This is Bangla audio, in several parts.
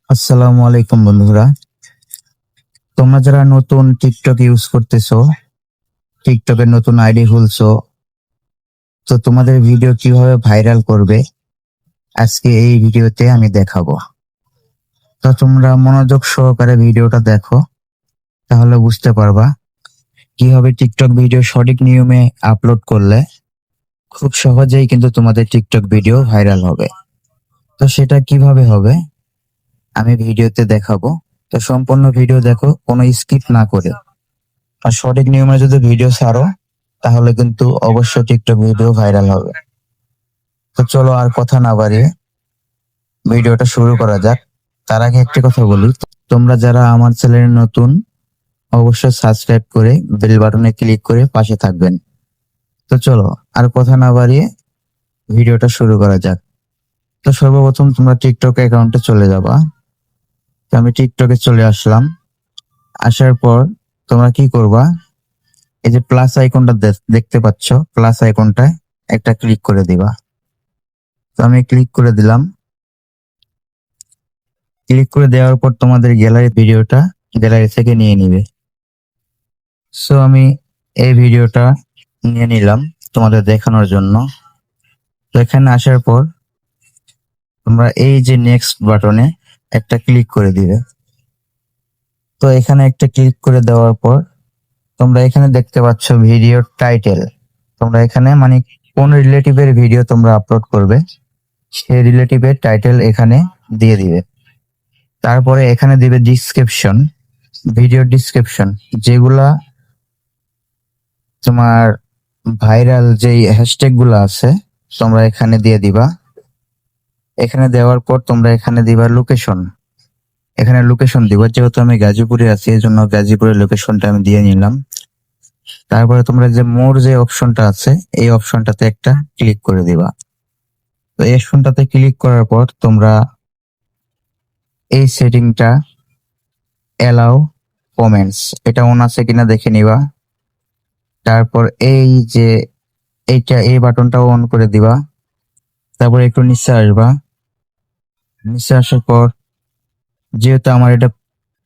আসসালামু আলাইকুম বন্ধুরা। তোমরা যারা নতুন টিকটক ইউজ করতেছো, টিকটকের নতুন আইডি খুলছো, তো তোমাদের ভিডিও কিভাবে ভাইরাল করবে আজকে এই ভিডিওতে আমি দেখাবো। তো তোমরা মনোযোগ সহকারে ভিডিওটা দেখো, তাহলে বুঝতে পারবা কিভাবে টিকটক ভিডিও সঠিক নিয়মে আপলোড করলে খুব সহজেই কিন্তু তোমাদের টিকটক ভিডিও ভাইরাল হবে। তো সেটা কিভাবে হবে আমি ভিডিওতে দেখাবো। তো সম্পূর্ণ ভিডিও দেখো, কোনো স্কিপ না করে। আর সঠিক নিয়মে যদি ভিডিও ছাড়ো তাহলে কিন্তু অবশ্যই টিকটক ভিডিও ভাইরাল হবে। তো চলো আর কথা না বাড়িয়ে ভিডিওটা শুরু করা যাক। তার আগে একটি কথা বলি, তোমরা যারা আমার চ্যানেলে নতুন অবশ্যই সাবস্ক্রাইব করে বেল বাটনে ক্লিক করে পাশে থাকবেন। তো চলো আর কথা না বাড়িয়ে ভিডিওটা শুরু করা যাক। তো সর্বপ্রথম তোমরা টিকটক অ্যাকাউন্টে চলে যাবা। তো আমি টিকটকে চলে আসলাম। আসার পর তোমরা কি করবা, এই যে প্লাস আইকনটা দেখতে পাচ্ছ, প্লাস আইকনটায় একটা ক্লিক করে দিবা। তো আমি ক্লিক করে দিলাম। ক্লিক করে দেওয়ার পর তোমাদের গ্যালারি ভিডিওটা গ্যালারি থেকে নিয়ে নিবে। সো আমি এই ভিডিওটা নিয়ে নিলাম তোমাদের দেখানোর জন্য। তো এখানে আসার পর তোমরা এই যে নেক্সট বাটনে একটা ক্লিক করে দিবে। তো এখানে একটা ক্লিক করে দেওয়ার পর তোমরা এখানে দেখতে পাচ্ছ ভিডিওর টাইটেল। তোমরা এখানে মানে কোন রিলেটিভের ভিডিও তোমরা আপলোড করবে সেই রিলেটিভের টাইটেল এখানে দিয়ে দিবে। তারপরে এখানে দিবে ডিসক্রিপশন, ভিডিও ডিসক্রিপশন, যেগুলা তোমার ভাইরাল যেই হ্যাশট্যাগ গুলো আছে তোমরা এখানে দিয়ে দিবা। এখানে দেওয়ার পর তোমরা এখানে দিবা লোকেশন। এখানে লোকেশন দিবা, যেহেতু আমি গাজীপুরে আছি এই জন্য গাজীপুরের লোকেশনটা আমি দিয়ে নিলাম। তারপরে তোমরা যে মোর যে অপশনটা আছে এই অপশনটাতে একটা ক্লিক করে দিবা। তো এই অপশনটাতে ক্লিক করার পর তোমরা এই সেটিংটা অ্যালাউ কমেন্টস এটা অন আছে কিনা দেখে নিবা। তারপর এই যে এই বাটনটাও অন করে দিবা। তারপর একটু নিচে আসবা। নিচে আসার পর যেহেতু আমার এটা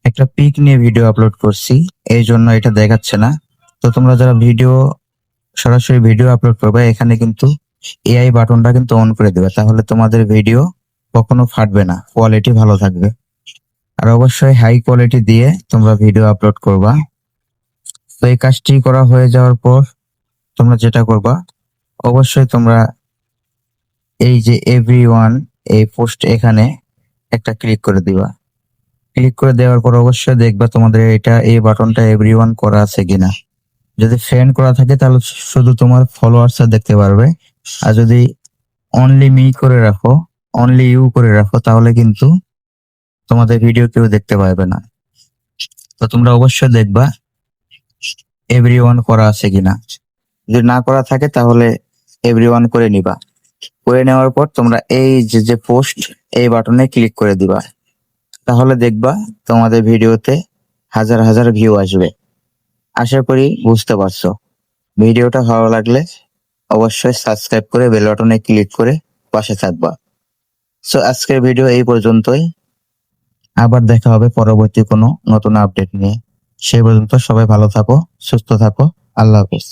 একটা পিক নিয়ে ভিডিও আপলোড করছি এই জন্য এটা দেখাচ্ছে না। তো তোমরা যারা সরাসরি ভিডিও আপলোড করবে এখানে কিন্তু এআই বাটনটা কিন্তু অন করে দিবে, তাহলে তোমাদের ভিডিও কখনো ফাটবে না, কোয়ালিটি ভালো থাকবে। আর অবশ্যই হাই কোয়ালিটি দিয়ে তোমরা ভিডিও আপলোড করবা। তো এই কাজটি করা হয়ে যাওয়ার পর তোমরা যেটা করবা, অবশ্যই তোমরা এই যে এভরিওয়ান এই পোস্ট এখানে একটা ক্লিক করে দিবা। ক্লিক করে দেওয়ার পর অবশ্যই দেখবা তোমাদের এটা এই বাটনটা এভরিওয়ান করা আছে কিনা। যদি ফ্রেন্ড করা থাকে তাহলে শুধু তোমার ফলোয়ার্স দেখতে পারবে, আর যদি অনলি মি করে রাখো, অনলি ইউ করে রাখো, তাহলে কিন্তু তোমাদের ভিডিও কেউ দেখতে পারবে না। তো তোমরা অবশ্যই দেখবা এভরিওয়ান করা আছে কিনা। যদি না করা থাকে তাহলে এভরিওয়ান করে নিবা। করে নেওয়ার পর তোমরা এই যে পোস্ট এই বাটনে ক্লিক করে দিবা। তাহলে দেখবা তোমাদের ভিডিওতে হাজার হাজার ভিউ আসবে। আশা করি বুঝতে পারছো। ভিডিওটা ভালো লাগলে অবশ্যই সাবস্ক্রাইব করে বেল বাটনে ক্লিক করে পাশে থাকবা। সো আজকের ভিডিও এই পর্যন্তই। আবার দেখা হবে পরবর্তী কোনো নতুন আপডেট নিয়ে। সেই পর্যন্ত সবাই ভালো থাকো, সুস্থ থাকো। আল্লাহ হাফেজ।